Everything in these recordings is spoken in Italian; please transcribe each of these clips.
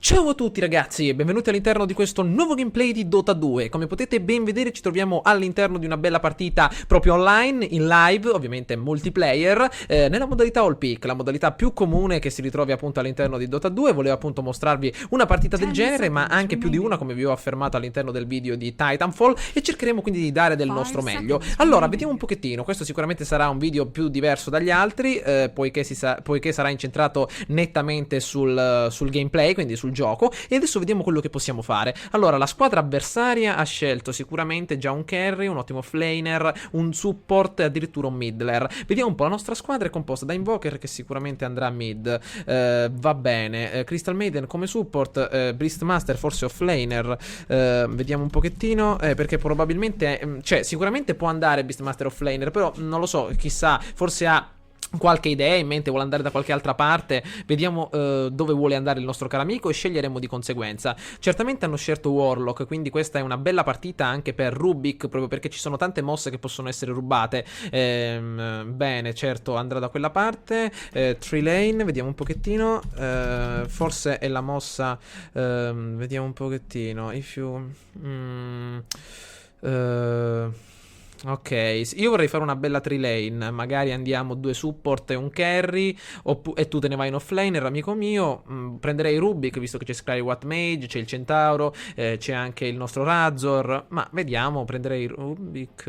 Ciao a tutti ragazzi e benvenuti all'interno di questo nuovo gameplay di Dota 2. Come potete ben vedere ci troviamo all'interno di una bella partita proprio online, in live, ovviamente multiplayer, nella modalità All Pick, la modalità più comune che si ritrovi appunto all'interno di Dota 2. Volevo appunto mostrarvi una partita del genere, ma anche più di una, come vi ho affermato all'interno del video di Titanfall, e cercheremo quindi di dare del nostro meglio. Allora, vediamo un pochettino, questo sicuramente sarà un video più diverso dagli altri, poiché sarà incentrato nettamente sul gameplay, quindi sul gioco. E adesso vediamo quello che possiamo fare. Allora, la squadra avversaria ha scelto sicuramente già un carry, un ottimo flaner, un support e addirittura un midler. Vediamo un po', la nostra squadra è composta da Invoker, che sicuramente andrà mid, va bene, Crystal Maiden come support, Beastmaster forse offlaner, vediamo un pochettino, perché probabilmente, cioè sicuramente può andare Beastmaster offlaner, però non lo so, chissà, forse ha qualche idea in mente, vuole andare da qualche altra parte. Vediamo dove vuole andare il nostro caro amico e sceglieremo di conseguenza. Certamente hanno scelto Warlock, quindi questa è una bella partita anche per Rubik, proprio perché ci sono tante mosse che possono essere rubate. Bene, certo, andrà da quella parte. Tree Lane, vediamo un pochettino, forse è la mossa, vediamo un pochettino. If you ok, io vorrei fare una bella tree lane. Magari andiamo due support e un carry, e tu te ne vai in offlaner, amico mio. Prenderei Rubik, visto che c'è Skyward Mage, c'è il Centauro, c'è anche il nostro Razor. Ma vediamo, prenderei Rubik.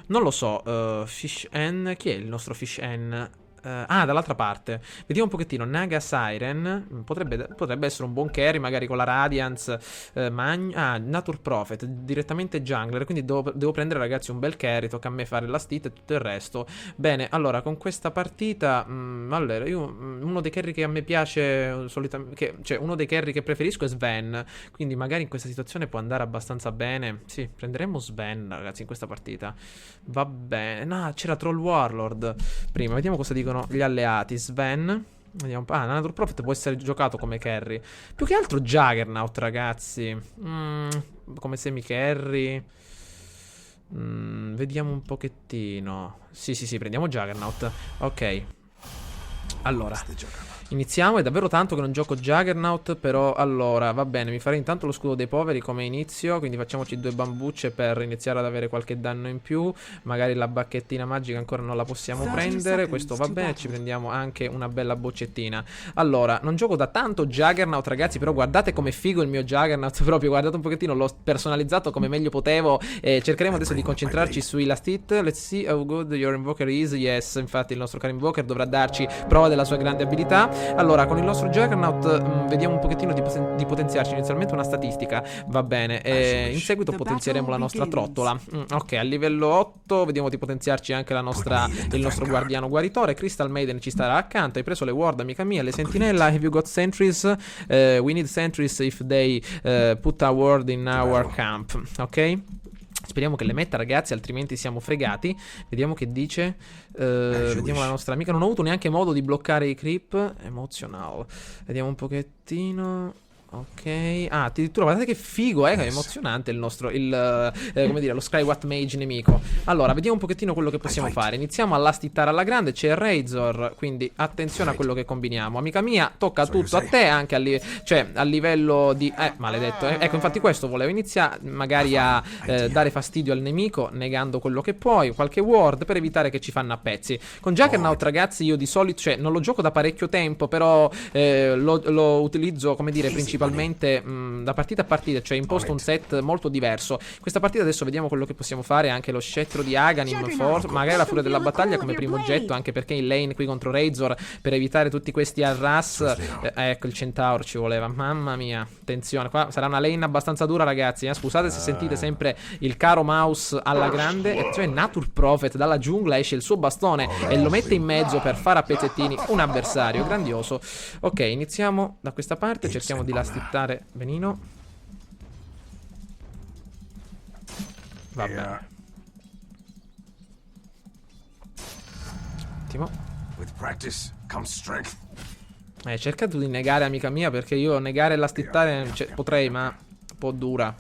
Non lo so, Fish N. Chi è il nostro Fish N? Dall'altra parte. Vediamo un pochettino. Naga Siren potrebbe essere un buon carry, magari con la Radiance. Nature Prophet, direttamente jungler. Quindi devo prendere, ragazzi, un bel carry. Tocca a me fare la stit e tutto il resto. Bene, allora, con questa partita, allora, uno dei carry che a me piace solitamente, cioè uno dei carry che preferisco è Sven. Quindi magari in questa situazione può andare abbastanza bene. Sì, prenderemo Sven, ragazzi, in questa partita. Va bene. No, c'era Troll Warlord prima. Vediamo cosa dicono gli alleati. Sven, vediamo. Nature Prophet può essere giocato come carry. Più che altro Juggernaut, ragazzi. Come semi carry. Vediamo un pochettino. Sì, prendiamo Juggernaut. Ok. Allora, iniziamo. È davvero tanto che non gioco Juggernaut, però allora, va bene, mi farei intanto lo scudo dei poveri come inizio, quindi facciamoci due bambucce per iniziare ad avere qualche danno in più. Magari la bacchettina magica ancora non la possiamo prendere, questo va bene, ci prendiamo anche una bella boccettina. Allora, non gioco da tanto Juggernaut, ragazzi, però guardate com'è figo il mio Juggernaut, proprio, guardate un pochettino, l'ho personalizzato come meglio potevo. Cercheremo adesso di concentrarci sui last hit. Let's see how good your invoker is. Yes, infatti il nostro caro invoker dovrà darci prova della sua grande abilità. Allora, con il nostro Juggernaut vediamo un pochettino di potenziarci inizialmente una statistica, va bene, in seguito potenzieremo la nostra trottola. Ok, a livello 8 vediamo di potenziarci anche il nostro guardiano guaritore. Crystal Maiden ci starà accanto. Hai preso le ward, amica mia, le sentinella. Have you got sentries? We need sentries if they put a ward in our camp. Ok? Speriamo che le metta, ragazzi, altrimenti siamo fregati. Vediamo che dice. Vediamo la nostra amica. Non ho avuto neanche modo di bloccare i creep. Emotional. Vediamo un pochettino. Ok. Addirittura guardate che figo, è emozionante il nostro, come dire, lo Skyward Mage nemico. Allora, vediamo un pochettino quello che possiamo fare. Iniziamo a lastittare alla grande, c'è il Razor, quindi attenzione a quello che combiniamo. Amica mia, tocca tutto a te, anche a livello di... maledetto, ecco, infatti questo volevo iniziare, magari a dare fastidio al nemico, negando quello che puoi, qualche ward, per evitare che ci fanno a pezzi. Con Juggernaut, ragazzi, io di solito, cioè, non lo gioco da parecchio tempo, però lo utilizzo, come dire, principalmente da partita a partita, cioè imposto un set molto diverso. Questa partita adesso vediamo quello che possiamo fare. Anche lo scettro di Aghanim, magari la furia della battaglia come primo oggetto, anche perché in lane qui contro Razor, per evitare tutti questi harass, ecco il Centauro ci voleva. Mamma mia, attenzione, qua sarà una lane abbastanza dura, ragazzi, scusate se sentite sempre il caro mouse alla grande. E cioè Nature Prophet dalla giungla esce il suo bastone e lo mette in mezzo per fare a pezzettini un avversario, grandioso. Ok, iniziamo da questa parte, cerchiamo di lastittare benino. Va bene. Attimo. Cerca tu di negare, amica mia, perché io negare e lastittare, cioè, potrei, ma un po' dura.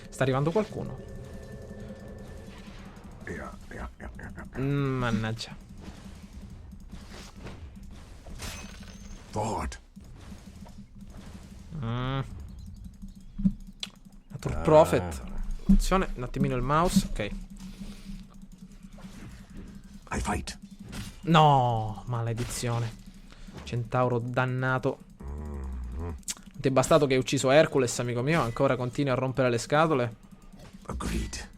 Sta arrivando qualcuno. Mannaggia. Forward. Nature Prophet. Attenzione, un attimino il mouse. Ok. I fight. No, maledizione. Centauro dannato. Non ti è bastato che hai ucciso Hercules, amico mio? Ancora continui a rompere le scatole? Agreed.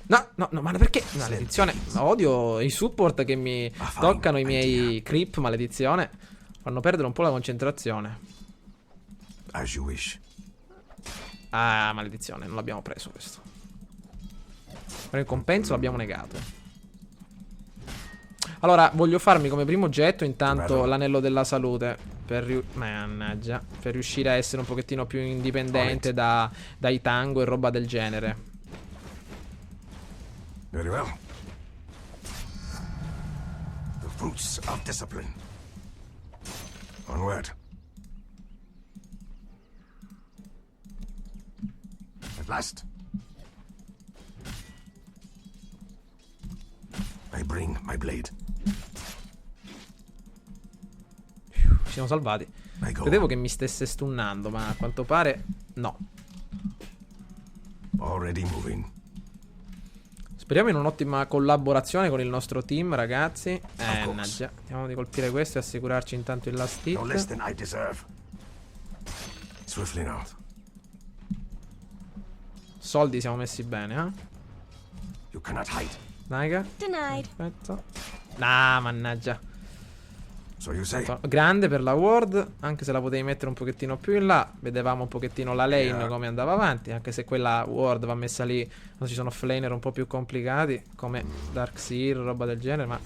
No, no, no, ma perché? Maledizione. Odio i support che mi toccano i miei creep, maledizione. Fanno perdere un po' la concentrazione. As you wish. Ah, maledizione, non l'abbiamo preso questo. Per il compenso l'abbiamo negato. Allora, voglio farmi come primo oggetto intanto l'anello della salute. Mannaggia. Per riuscire a essere un pochettino più indipendente dai tango e roba del genere. Very well. The fruits of discipline. Onward. At last. I bring my blade. Ci siamo salvati. I go. Credevo che mi stesse stunnando, ma a quanto pare no. Already moving. Speriamo in un'ottima collaborazione con il nostro team, ragazzi. Mannaggia. Andiamo di colpire questo e assicurarci intanto il last hit. No less than I deserve. Swiftly now. Soldi siamo messi bene, eh? You cannot hide. Naiga. Denied. Aspetta. Ah, mannaggia. So you say. Grande per la ward, anche se la potevi mettere un pochettino più in là. Vedevamo un pochettino la lane come andava avanti, anche se quella ward va messa lì quando ci sono flaner un po' più complicati, come Darkseer, roba del genere, ma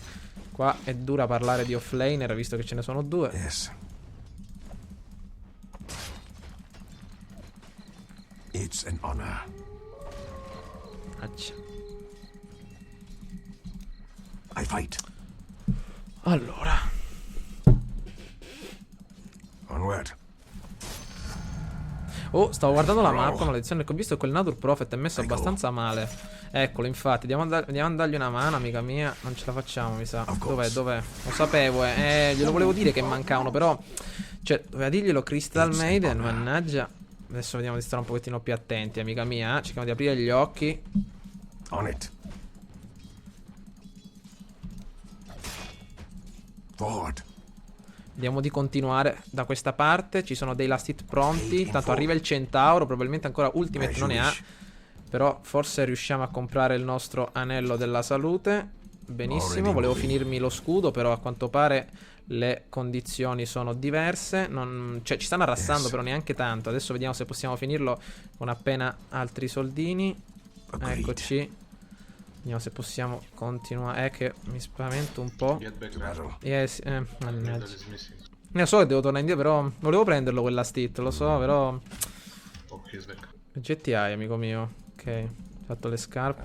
qua è dura parlare di offlaner visto che ce ne sono due. Yes. It's an honor. Accia. I fight. Allora, Onward. oh, stavo guardando la mappa, maledizione, che ho visto che quel Nature Prophet è messo abbastanza male. Eccolo, infatti, andiamo a dargli una mano, amica mia. Non ce la facciamo, mi sa. Dov'è, dov'è? Lo sapevo, glielo volevo dire che mancavano, però cioè, doveva dirglielo Crystal Maiden, mannaggia. Adesso vediamo di stare un pochettino più attenti, amica mia. Cerchiamo di aprire gli occhi. On it. Forward. Vediamo di continuare da questa parte. Ci sono dei last hit pronti. Intanto arriva il centauro. Probabilmente ancora ultimate non ne ha. Però forse riusciamo a comprare il nostro anello della salute. Benissimo. Volevo finirmi lo scudo, però a quanto pare le condizioni sono diverse. Cioè ci stanno arrassando, però neanche tanto. Adesso vediamo se possiamo finirlo con appena altri soldini. Eccoci. Vediamo se possiamo continuare. È che mi spavento un po'. Yes, mannaggia. Ne so che devo tornare indietro, però volevo prenderlo quella stit, lo so, però oggetti hai, amico mio. Ok, ho fatto le scarpe.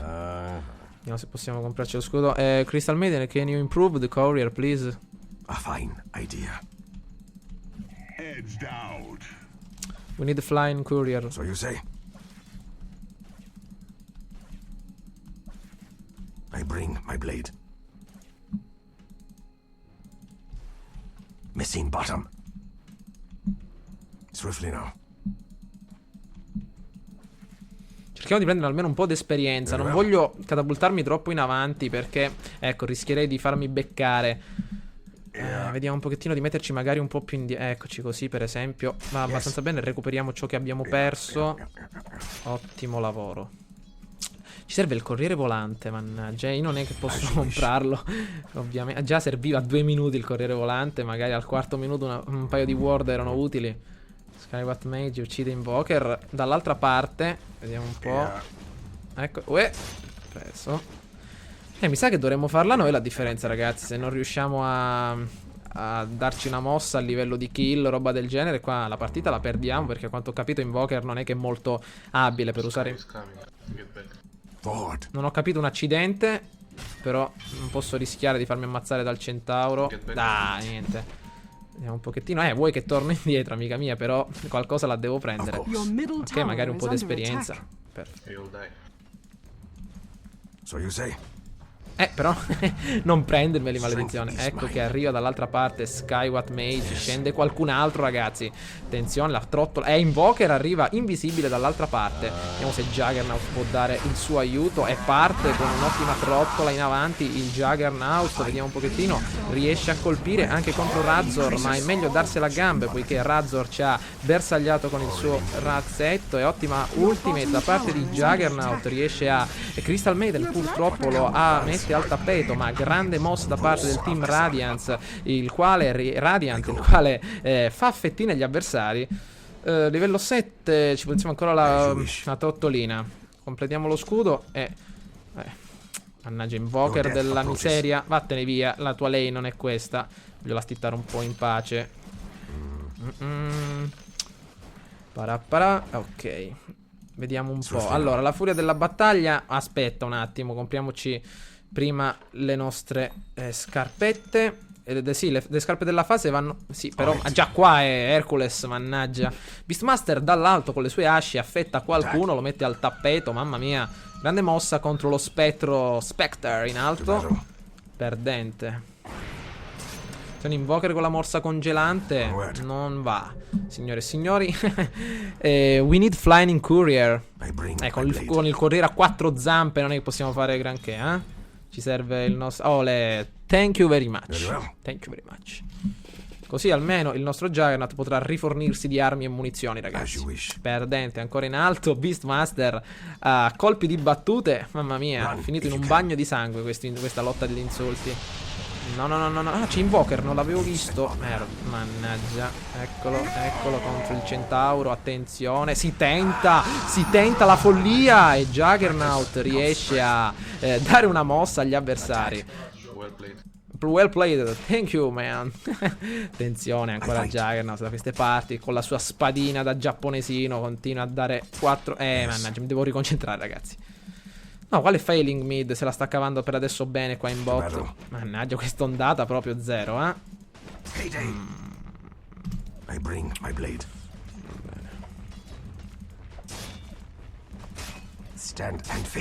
Vediamo se possiamo comprarci lo scudo. Crystal Maiden, can you improve the courier, please? A fine idea. Edged out. We need a flying courier. So you say. I bring my blade. Missing bottom. Swiftly now. Cerchiamo di prendere almeno un po' di esperienza. Non voglio catapultarmi troppo in avanti perché, ecco, rischierei di farmi beccare. Vediamo un pochettino di metterci magari un po' più indietro. Eccoci così, per esempio. Va abbastanza bene, recuperiamo ciò che abbiamo perso. Ottimo lavoro. Ci serve il corriere volante, mannaggia. Io non è che posso comprarlo, ovviamente. Già serviva 2 minuti il corriere volante. Magari al quarto minuto un paio di ward erano utili. Skywat Mage uccide Invoker. Dall'altra parte, vediamo un po'. Ecco, preso. Mi sa che dovremmo farla noi la differenza, ragazzi. Se non riusciamo a darci una mossa a livello di kill, roba del genere, qua la partita la perdiamo. Perché a quanto ho capito Invoker non è che è molto abile per usare. Non ho capito un accidente, però non posso rischiare di farmi ammazzare dal centauro. Dai, niente. Vediamo un pochettino. Vuoi che torno indietro, amica mia, però qualcosa la devo prendere. Ok, magari un po' di esperienza. Perfetto. So you say. Però non prendermeli, maledizione. Ecco che arriva dall'altra parte Skyward Mage. Scende qualcun altro, ragazzi. Attenzione, la trottola. Invoker arriva invisibile dall'altra parte. Vediamo se Juggernaut può dare il suo aiuto. E parte con un'ottima trottola in avanti il Juggernaut. Vediamo un pochettino. Riesce a colpire anche contro Razor, ma è meglio darsela a gambe, poiché Razor ci ha bersagliato con il suo razzetto. E ottima ultimate da parte di Juggernaut. Riesce a... Crystal Maiden purtroppo lo ha messo al tappeto, ma grande mossa da parte del team Radiant, il quale fa fettine agli avversari. Livello 7, ci pensiamo ancora la trottolina. Completiamo lo scudo e mannaggia, Invoker della miseria, vattene via, la tua lane non è questa. Voglio stittare un po' in pace. Ok, vediamo un po'. Allora, la furia della battaglia. Aspetta un attimo, compriamoci prima le nostre scarpette. Sì, le scarpe della fase vanno... Sì, però... già qua è Hercules, mannaggia. Beastmaster dall'alto con le sue asce affetta qualcuno, lo mette al tappeto, mamma mia. Grande mossa contro lo spettro Spectre in alto. Perdente. C'è un Invoker con la morsa congelante. Non va, signore e signori. We need flying courier. Con il corriere a 4 zampe non è che possiamo fare granché, Ci serve il nostro... thank you very much. Thank you very much. Così almeno il nostro Juggernaut potrà rifornirsi di armi e munizioni, ragazzi. Perdente, ancora in alto. Beastmaster a colpi di battute. Mamma mia, è finito in un bagno di sangue questa lotta degli insulti. No. C'è Invoker, non l'avevo visto. Mannaggia. Eccolo contro il centauro. Attenzione, si tenta la follia. E Juggernaut riesce a dare una mossa agli avversari. Well played, thank you man. Attenzione, ancora Juggernaut da queste parti con la sua spadina da giapponesino. Continua a dare 4. Mannaggia, mi devo riconcentrare, ragazzi. No, quale failing mid? Se la sta cavando per adesso bene qua in bot. Mannaggia, quest'ondata proprio zero, I bring my blade.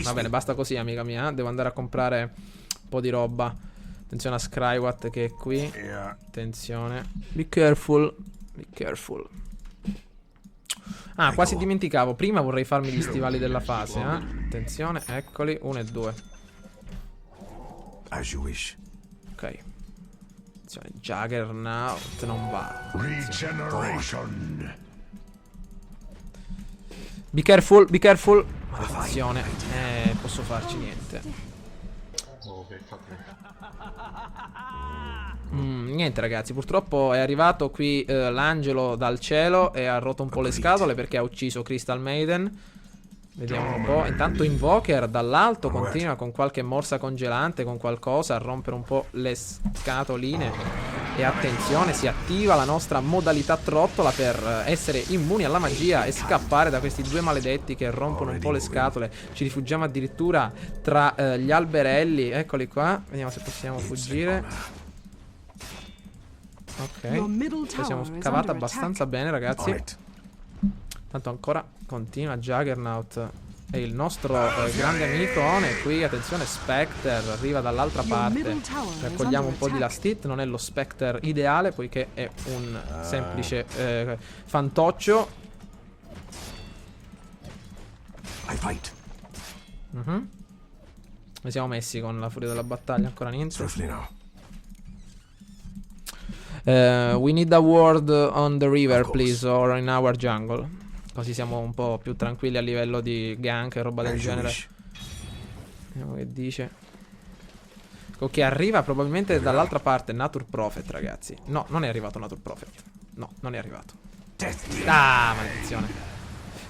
Va bene, basta così, amica mia. Devo andare a comprare un po' di roba. Attenzione a Skyward che è qui. Attenzione. Be careful. Be careful. Quasi dimenticavo. Prima vorrei farmi gli stivali della fase, Attenzione, eccoli, 1 e 2. As you wish. Ok. Attenzione, Juggernaut non va. Regeneration. Be careful, be careful. Attenzione. Posso farci niente. Niente, ragazzi, purtroppo è arrivato qui l'angelo dal cielo e ha rotto un po' le scatole perché ha ucciso Crystal Maiden. Vediamo un po'. Intanto Invoker dall'alto continua con qualche morsa congelante, con qualcosa a rompere un po' le scatoline. E attenzione, si attiva la nostra modalità trottola per essere immuni alla magia e scappare da questi due maledetti che rompono un po' le scatole. Ci rifugiamo addirittura tra gli alberelli. Eccoli qua. Vediamo se possiamo fuggire. Ok, ci siamo scavata abbastanza bene, ragazzi. Tanto ancora continua Juggernaut e il nostro grande amicone qui. Attenzione, Spectre arriva dall'altra parte. Raccogliamo un po' di last hit. Non è lo Spectre ideale poiché è un semplice fantoccio. Come siamo messi con la furia della battaglia? Ancora niente. We need a ward on the river, please, or in our jungle. Così siamo un po' più tranquilli a livello di gank e roba del genere. Vediamo che dice. Ok, arriva probabilmente dall'altra parte Nature Prophet, ragazzi. No, non è arrivato Nature Prophet. No, non è arrivato. Maledizione.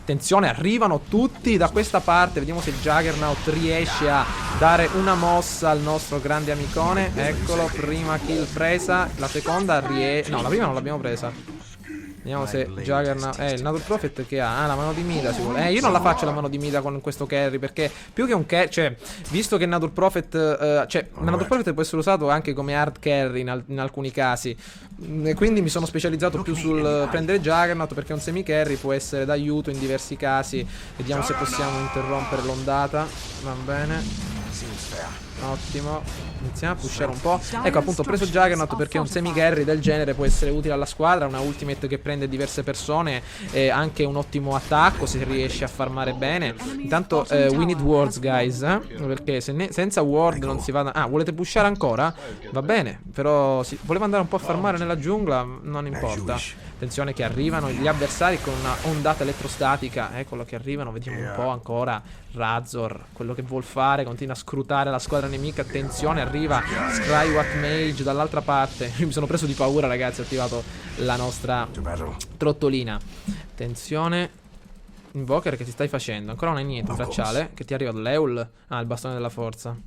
Attenzione, arrivano tutti da questa parte. Vediamo se Juggernaut riesce a dare una mossa al nostro grande amicone. Eccolo, prima kill presa. La seconda riesce... No, la prima non l'abbiamo presa. Vediamo se Juggernaut... il Nature Prophet che ha... la mano di Mida sicuro. Io non la faccio la mano di Mida con questo carry, perché più che un carry... Cioè, visto che Nature Prophet... Nature Prophet può essere usato anche come hard carry in alcuni casi. E quindi mi sono specializzato più sul prendere Juggernaut, perché un semi carry può essere d'aiuto in diversi casi. Vediamo se possiamo interrompere l'ondata. Va bene. Seems fair. Ottimo. Iniziamo a pushare un po'. Ecco, appunto, ho preso Juggernaut perché un semi-carry del genere può essere utile alla squadra. Una ultimate che prende diverse persone. E anche un ottimo attacco se riesce a farmare bene. Intanto, we need wards, guys. Perché senza ward non si va. Ah, volete pushare ancora? Va bene. Però voleva andare un po' a farmare nella giungla. Non importa. Attenzione che arrivano gli avversari con una ondata elettrostatica. Eccolo che arrivano. Vediamo un po' ancora. Razor, quello che vuol fare, continua a scrutare la squadra nemica. Attenzione, arriva Skyward Mage dall'altra parte. Io mi sono preso di paura, ragazzi. Ho attivato la nostra trottolina. Attenzione. Invoker, che ti stai facendo? Ancora non hai niente, bracciale. Che ti arriva dall'Eul. Ah, il bastone della forza.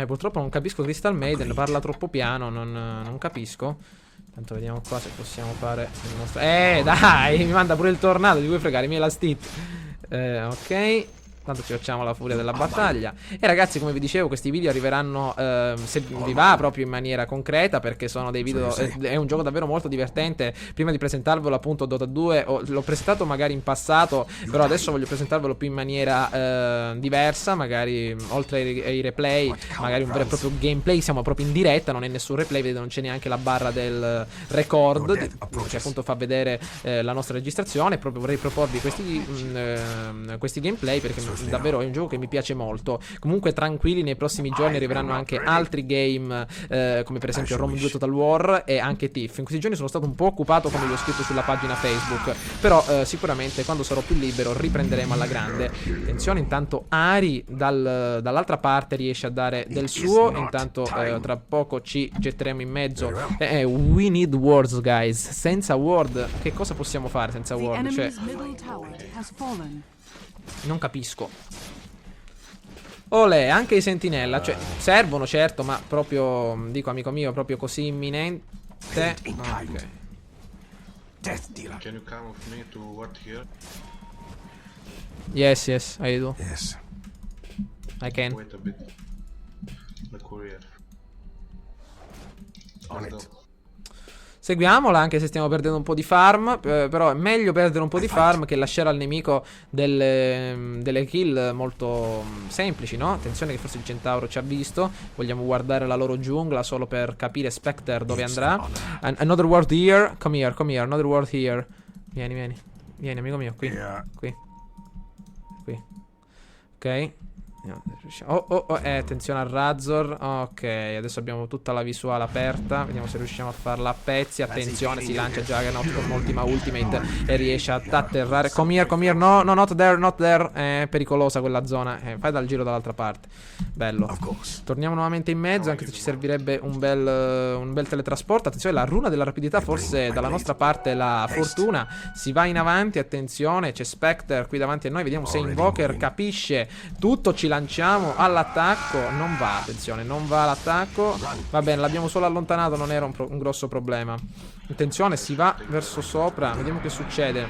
Purtroppo non capisco Crystal Maiden. Parla troppo piano, non capisco. Tanto vediamo qua se possiamo fare il nostro... dai, mi manda pure il tornado. Ti vuoi fregare, mi last hit. Ok. Tanto ci facciamo la furia della battaglia. E ragazzi, come vi dicevo, questi video arriveranno se vi va proprio in maniera concreta, perché sono dei video, è un gioco davvero molto divertente. Prima di presentarvelo appunto Dota 2 l'ho presentato magari in passato, però adesso voglio presentarvelo più in maniera diversa. Magari oltre ai replay, magari un vero e proprio gameplay. Siamo proprio in diretta, non è nessun replay. Vedete, non c'è neanche la barra del record che appunto fa vedere la nostra registrazione. Proprio vorrei proporvi questi gameplay, perché davvero è un gioco che mi piace molto. Comunque tranquilli, nei prossimi giorni arriveranno anche altri game, come per esempio Rome 2 Total War e anche Thief. In questi giorni sono stato un po' occupato, come vi ho scritto sulla pagina Facebook, però sicuramente quando sarò più libero riprenderemo alla grande. Attenzione, intanto Ari dall'altra parte riesce a dare del suo. Intanto tra poco ci getteremo in mezzo. We need words, guys. Senza word che cosa possiamo fare senza word? Cioè, non capisco. Olè, anche i sentinella, cioè servono certo, ma proprio, dico amico mio, proprio così imminente. Ok. Can you come with me to what here? Yes, I do. Yes. I can. Wait a bit. The courier. On Let's it. go. Seguiamola, anche se stiamo perdendo un po' di farm, però è meglio perdere un po' di farm che lasciare al nemico delle kill molto semplici, no? Attenzione che forse il centauro ci ha visto. Vogliamo guardare la loro giungla solo per capire Spectre dove andrà. Another ward here. Come here, another ward here. Vieni, amico mio, qui. Ok. Attenzione al Razor. Ok, adesso abbiamo tutta la visuale aperta. Vediamo se riusciamo a farla a pezzi. Attenzione, si lancia Juggernaut con l'ultima ultimate e riesce a atterrare. Come here. No, not there. È pericolosa quella zona. Fai dal giro dall'altra parte. Bello. Torniamo nuovamente in mezzo, anche se ci servirebbe un bel teletrasporto. Attenzione, la runa della rapidità, forse dalla nostra parte la fortuna. Si va in avanti, attenzione, c'è Spectre qui davanti a noi. Vediamo se Invoker capisce tutto. Ci lanciamo all'attacco. Non va, attenzione, non va l'attacco. Va bene, l'abbiamo solo allontanato, non era un grosso problema. Attenzione, si va verso sopra. Vediamo che succede.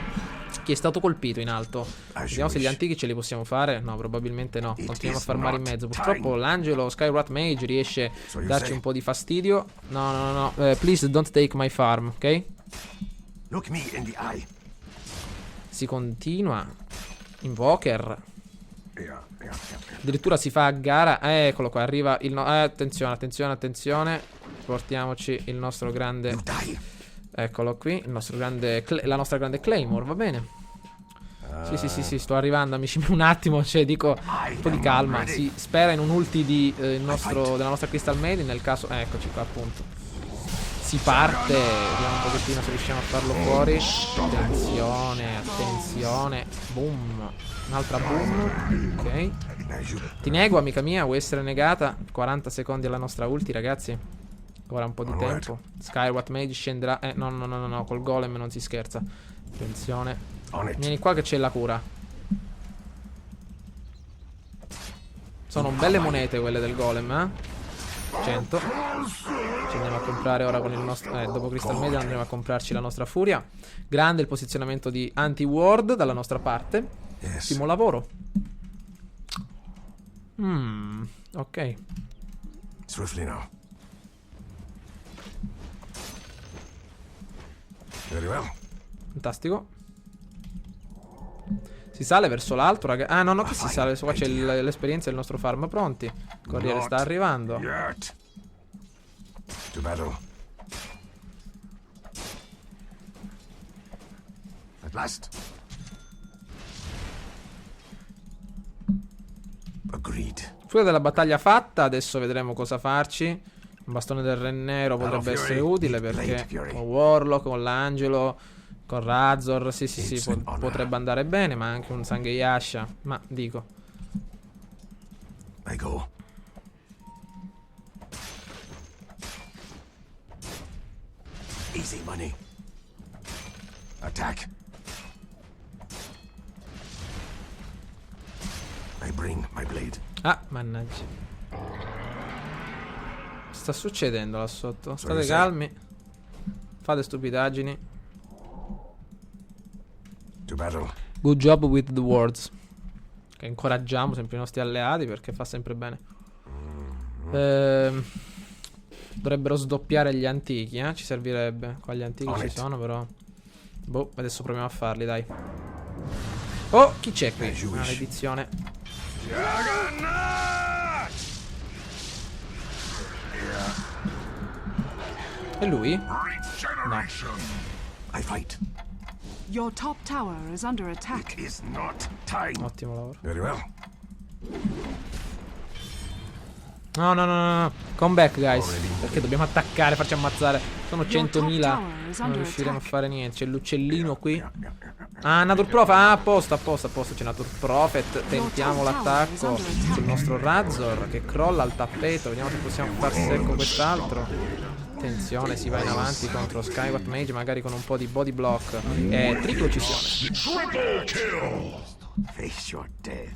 Chi è stato colpito in alto? Vediamo se gli antichi ce li possiamo fare. No, probabilmente no. Continuiamo a farmare in mezzo. Purtroppo l'angelo Skywrath Mage riesce a darci un po' di fastidio. No. Please don't take my farm, ok? Look me in the eye. Si continua. Invoker. Yeah. Addirittura si fa a gara. Eccolo qua, arriva il attenzione. Portiamoci il nostro grande. Eccolo qui, la nostra grande Claymore, va bene. Sì, sto arrivando, amici. Un attimo, cioè dico un po' di calma. Si spera in un ulti della nostra Crystal Maiden. Nel caso, eccoci qua appunto. Si parte, vediamo un pochettino se riusciamo a farlo fuori. Attenzione. Boom. Un'altra boom. Ok. Ti nego, amica mia, vuoi essere negata? 40 secondi alla nostra ulti, ragazzi. Ancora un po' di tempo. Skywrath Mage scenderà. No, col golem non si scherza. Attenzione. Vieni qua che c'è la cura. Sono belle monete quelle del golem, 100. Ci andiamo a comprare ora con il nostro. Dopo Crystal Maiden andremo a comprarci la nostra furia. Grande il posizionamento di anti-ward dalla nostra parte. Ottimo lavoro. Ok. Swiftly now. Very well. Fantastico. Si sale verso l'alto, raga. Ah, no, no, che si sale. Qua c'è l'esperienza del nostro farm. Pronti? Il corriere sta arrivando. To battle. At last. Agreed. Fuga della battaglia fatta, adesso vedremo cosa farci. Un bastone del Re Nero potrebbe essere utile perché con Warlock, con l'Angelo, con Razor, sì, potrebbe andare bene, ma anche un Sangheasha, ma dico. I go. Easy money. Attack. I bring my blade. Ah, mannaggia. Sta succedendo là sotto. State calmi. Fate stupidaggini. To battle. Good job with the words. Che incoraggiamo sempre i nostri alleati perché fa sempre bene. Dovrebbero sdoppiare gli antichi, Ci servirebbe. Qua gli antichi ci sono però. Boh, adesso proviamo a farli, dai. Oh, chi c'è qui? Maledizione. E lui? No. I fight. Your top tower is under attack. It is not time. Ottimo lavoro. Very well. No. Come back, guys. Perché dobbiamo attaccare, farci ammazzare. Sono 100.000. Non riusciremo a fare niente. C'è l'uccellino qui. Ah, Nature Prophet. Ah, apposta. C'è Nature Prophet. Tentiamo l'attacco sul nostro Razor che crolla al tappeto. Vediamo se possiamo far secco quest'altro. Attenzione, si va in avanti contro Skyward Mage, magari con un po' di body block. E triplo uccisione. Face your death.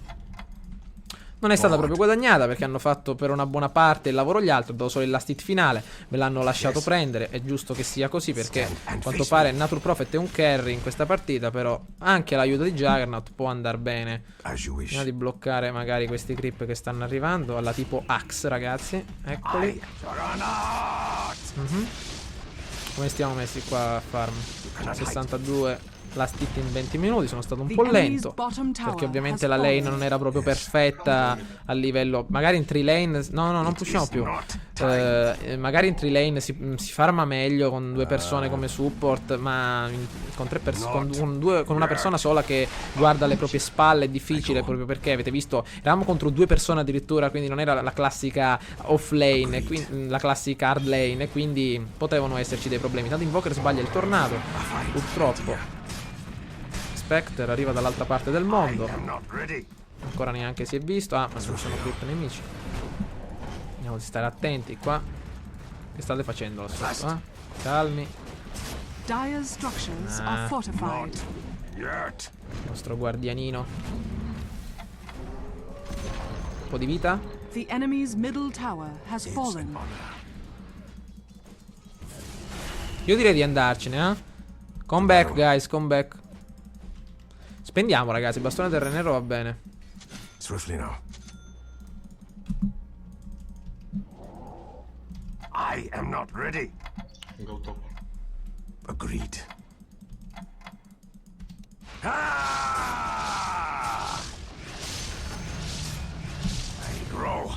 Non è stata proprio guadagnata perché hanno fatto per una buona parte il lavoro gli altri. Dopo solo il last hit finale ve l'hanno lasciato prendere. È giusto che sia così perché a quanto pare Nature Prophet è un carry in questa partita. Però anche l'aiuto di Juggernaut può andare bene. Vediamo di bloccare magari questi creep che stanno arrivando alla tipo Axe, ragazzi. Eccoli. Come stiamo messi qua a farm? 62 last hit in 20 minuti. Sono stato un po' lento perché ovviamente la lane non era proprio perfetta a livello. Magari in 3 lane. No, non pushiamo più. Magari in 3 lane si farma meglio con 2 persone come support. Ma con con una persona sola che guarda le proprie spalle è difficile. Proprio perché avete visto, eravamo contro 2 persone addirittura. Quindi non era la classica off lane, la classica hard lane. E quindi potevano esserci dei problemi. Tanto Invoker sbaglia il tornado, purtroppo. Spectre arriva dall'altra parte del mondo. Ancora neanche si è visto. Ah, ma non sono creep nemici. Vediamo di stare attenti qua. Che state facendo là sotto, Calmi. Il nostro guardianino. Un po' di vita. Io direi di andarcene, Come back, guys, come back. Spendiamo, ragazzi, il bastone del Re Nero va bene. Swiftly now. I am not ready. Go top. Agreed. Ah! I grow.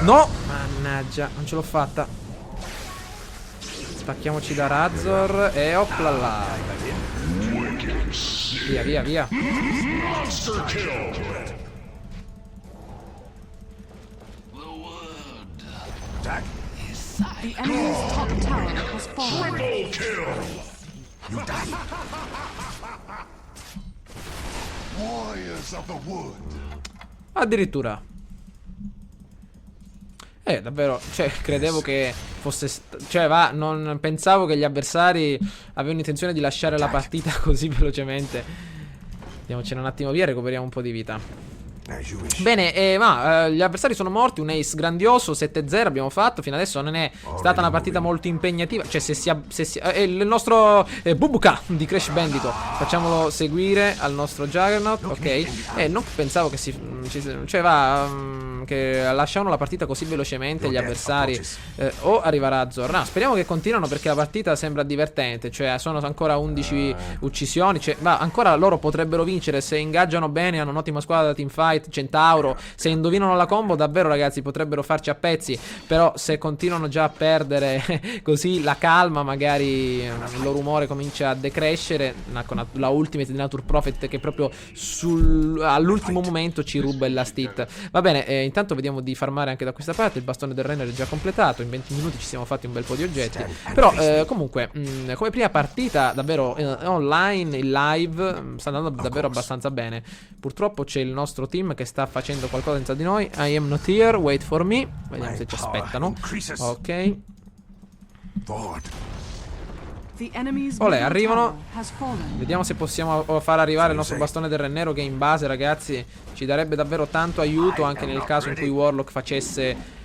No! Mannaggia, non ce l'ho fatta. Stacchiamoci da Razor e oplala. Via. The enemy's top tower has fallen. Warriors of the wood. Addirittura. Davvero, credevo che fosse. Non pensavo che gli avversari avevano intenzione di lasciare la partita così velocemente. Andiamocene un attimo via, recuperiamo un po' di vita. As you wish. Bene, gli avversari sono morti, un ace grandioso, 7-0 abbiamo fatto, fino adesso non è stata una partita molto impegnativa, cioè il nostro Bubuka di Crash Bandicoot, facciamolo seguire al nostro Juggernaut, ok, non pensavo che che lasciavano la partita così velocemente gli avversari, o arriva Razor, no, speriamo che continuino perché la partita sembra divertente, cioè sono ancora 11 uccisioni, cioè, ancora loro potrebbero vincere se ingaggiano bene, hanno un'ottima squadra da teamfight, Centauro, se indovinano la combo davvero ragazzi potrebbero farci a pezzi, però se continuano già a perdere così la calma, magari il loro umore comincia a decrescere con la ultimate di Nature Prophet che proprio all'ultimo momento ci ruba il last hit. Va bene, intanto vediamo di farmare anche da questa parte, il bastone del Renner è già completato, in 20 minuti ci siamo fatti un bel po' di oggetti, però comunque come prima partita davvero online, in live, sta andando davvero abbastanza bene. Purtroppo c'è il nostro team che sta facendo qualcosa senza di noi. I am not here, wait for me. Vediamo se ci aspettano. Ok. Olè, arrivano. Vediamo se possiamo far arrivare il nostro bastone del Re Nero, che in base ragazzi ci darebbe davvero tanto aiuto anche nel caso in cui Warlock facesse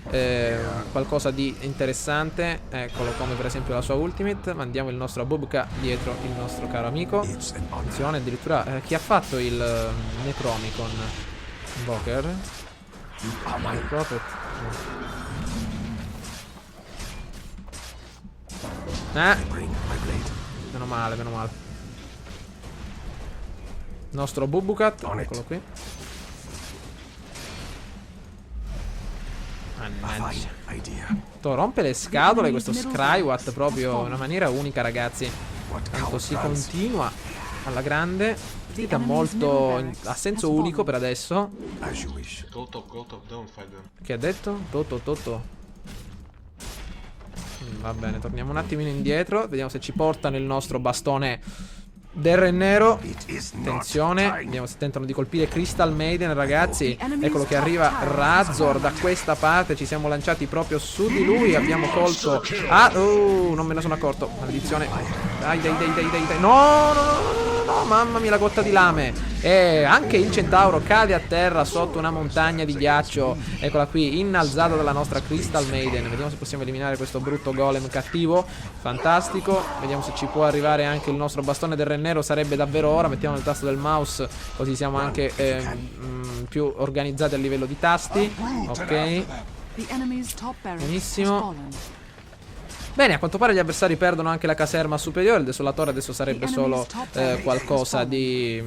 qualcosa di interessante. Eccolo, come per esempio la sua ultimate. Mandiamo il nostro Bubuka dietro il nostro caro amico. Attenzione, addirittura chi ha fatto il Necromicon? Invoker Prophet. Meno male, meno male. Nostro Bubukat, eccolo qui. Mannaggia. Rompe le scatole questo Skywat proprio in una maniera unica ragazzi. Tanto si continua alla grande. Partita molto a senso unico per adesso. Go top, don't fight them. Che ha detto? Toto. Va bene, torniamo un attimino indietro. Vediamo se ci portano il nostro bastone del Re Nero. Attenzione, vediamo se tentano di colpire Crystal Maiden ragazzi. Eccolo che arriva Razor da questa parte. Ci siamo lanciati proprio su di lui. Abbiamo colto non me ne sono accorto. Maledizione. Dai. No, mamma mia, la cotta di lame. E anche il Centauro cade a terra sotto una montagna di ghiaccio. Eccola qui, innalzata dalla nostra Crystal Maiden. Vediamo se possiamo eliminare questo brutto golem cattivo. Fantastico. Vediamo se ci può arrivare anche il nostro bastone del Re Nero. Sarebbe davvero ora. Mettiamo il tasto del mouse, così siamo anche più organizzati a livello di tasti. Ok. Benissimo. Bene, a quanto pare gli avversari perdono anche la caserma superiore. Il desolatore adesso sarebbe solo qualcosa di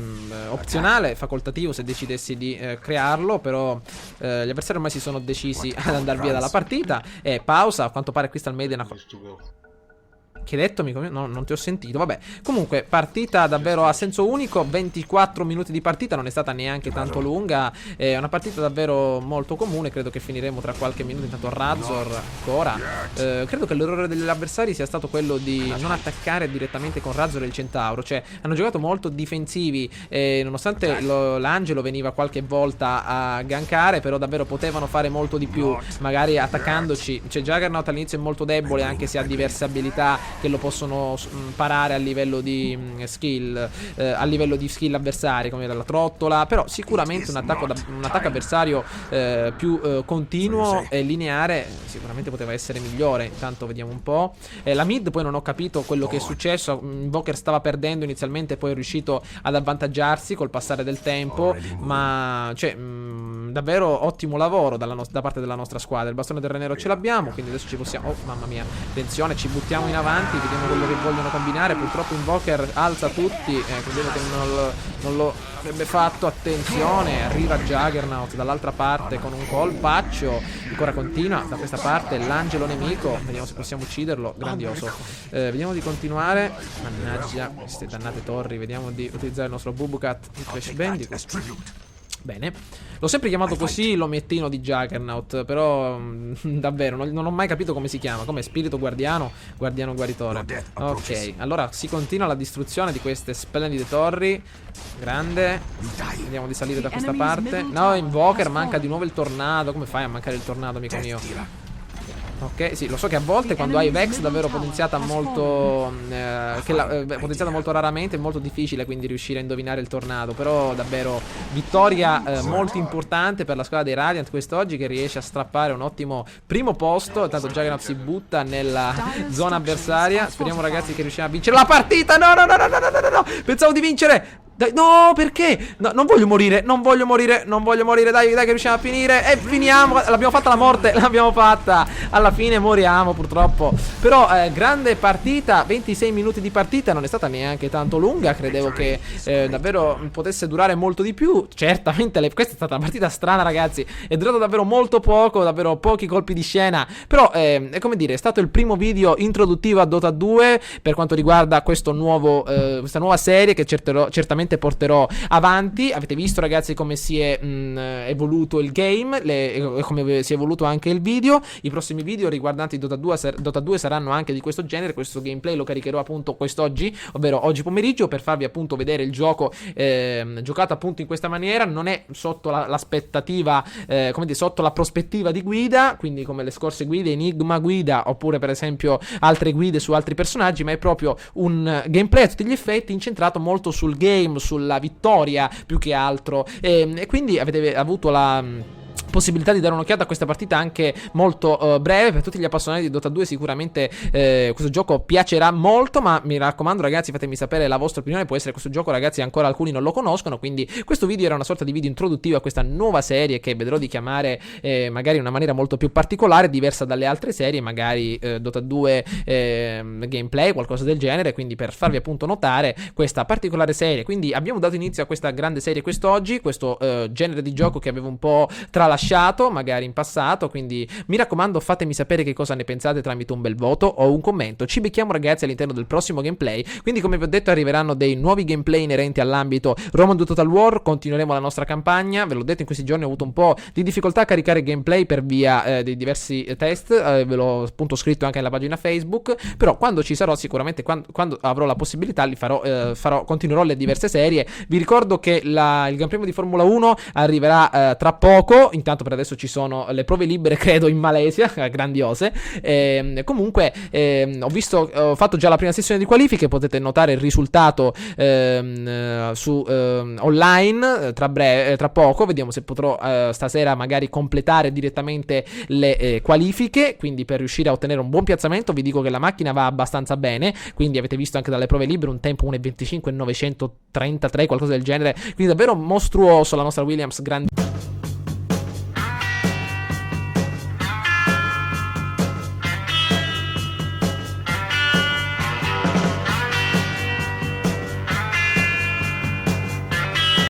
opzionale, facoltativo se decidessi di crearlo. Però gli avversari ormai si sono decisi ad andare via dalla partita. E pausa, a quanto pare Crystal Maiden Che hai detto, amico mio? No, non ti ho sentito. Vabbè, comunque partita davvero a senso unico. 24 minuti di partita, non è stata neanche tanto lunga. È una partita davvero molto comune. Credo che finiremo tra qualche minuto. Intanto Razor ancora. Credo che l'errore degli avversari sia stato quello di non attaccare direttamente con Razor e il Centauro. Cioè hanno giocato molto difensivi, nonostante l'Angelo veniva qualche volta a gankare, però davvero potevano fare molto di più, magari attaccandoci. Cioè Juggernaut all'inizio è molto debole, anche se ha diverse abilità che lo possono parare a livello di skill, avversari, come la trottola. Però sicuramente un attacco avversario più continuo e lineare sicuramente poteva essere migliore. Intanto vediamo un po'. La mid poi non ho capito quello che è successo. Invoker stava perdendo inizialmente, poi è riuscito ad avvantaggiarsi col passare del tempo. Ma cioè davvero ottimo lavoro da parte della nostra squadra. Il bastone del Re Nero ce l'abbiamo, quindi adesso ci possiamo... Oh mamma mia, attenzione, ci buttiamo in avanti. Vediamo quello che vogliono combinare. Purtroppo Invoker alza tutti. Credo che non lo avrebbe fatto. Attenzione, arriva Juggernaut dall'altra parte con un colpaccio. Ancora continua da questa parte l'angelo nemico. Vediamo se possiamo ucciderlo. Grandioso. Vediamo di continuare. Mannaggia queste dannate torri. Vediamo di utilizzare il nostro Bubukat di Crash Bandicoot. Bene, l'ho sempre chiamato così l'omettino di Juggernaut, però davvero non ho mai capito come si chiama. Come spirito guardiano, guardiano guaritore. Ok, allora si continua la distruzione di queste splendide torri. Grande. Vediamo di salire da questa parte. No, Invoker, manca di nuovo il tornado. Come fai a mancare il tornado, amico mio? Ok, sì, lo so che a volte quando hai Vex davvero potenziata molto potenziata molto raramente è molto difficile quindi riuscire a indovinare il tornado. Però davvero vittoria molto importante per la squadra dei Radiant quest'oggi, che riesce a strappare un ottimo primo posto. Tanto Juggernaut si butta nella zona avversaria. Speriamo ragazzi che riusciamo a vincere la partita. No, pensavo di vincere. Dai, no, perché? No, non voglio morire. Dai, che riusciamo a finire. E finiamo. L'abbiamo fatta la morte. L'abbiamo fatta. Alla fine moriamo, purtroppo. Però, grande partita. 26 minuti di partita. Non è stata neanche tanto lunga. Credevo che davvero potesse durare molto di più. Certamente, questa è stata una partita strana, ragazzi. È durato davvero molto poco. Davvero pochi colpi di scena. Però, è come dire, è stato il primo video introduttivo a Dota 2 per quanto riguarda questa nuova serie che certamente porterò avanti. Avete visto ragazzi come si è evoluto il game e come si è evoluto anche il video. I prossimi video riguardanti Dota 2 saranno anche di questo genere. Questo gameplay lo caricherò appunto quest'oggi, ovvero oggi pomeriggio, per farvi appunto vedere il gioco giocato appunto in questa maniera. Non è sotto l'aspettativa, come dire, sotto la prospettiva di guida, quindi come le scorse guide, Enigma guida oppure per esempio altre guide su altri personaggi, ma è proprio un gameplay a tutti gli effetti incentrato molto sul game, sulla vittoria più che altro, e quindi avete avuto la possibilità di dare un'occhiata a questa partita anche molto breve. Per tutti gli appassionati di Dota 2 sicuramente questo gioco piacerà molto, ma mi raccomando ragazzi, fatemi sapere la vostra opinione. Può essere questo gioco ragazzi ancora alcuni non lo conoscono, quindi questo video era una sorta di video introduttivo a questa nuova serie che vedrò di chiamare magari in una maniera molto più particolare, diversa dalle altre serie, magari Dota 2 gameplay, qualcosa del genere, quindi per farvi appunto notare questa particolare serie. Quindi abbiamo dato inizio a questa grande serie quest'oggi, questo genere di gioco che avevo un po' tralasciato magari in passato, quindi mi raccomando fatemi sapere che cosa ne pensate tramite un bel voto o un commento. Ci becchiamo ragazzi all'interno del prossimo gameplay, quindi come vi ho detto arriveranno dei nuovi gameplay inerenti all'ambito Roman 2 Total War. Continueremo la nostra campagna, ve l'ho detto, in questi giorni ho avuto un po' di difficoltà a caricare gameplay per via dei diversi test, ve l'ho appunto scritto anche nella pagina Facebook, però quando ci sarò sicuramente, quando avrò la possibilità li continuerò le diverse serie. Vi ricordo che il Gran Premio di Formula 1 arriverà tra poco. Intanto per adesso ci sono le prove libere, credo, in Malesia, grandiose. Comunque ho fatto già la prima sessione di qualifiche, potete notare il risultato su online tra poco. Vediamo se potrò stasera magari completare direttamente le qualifiche, quindi per riuscire a ottenere un buon piazzamento. Vi dico che la macchina va abbastanza bene, quindi avete visto anche dalle prove libere un tempo 1.25 933, qualcosa del genere, quindi davvero mostruoso. La nostra Williams grande.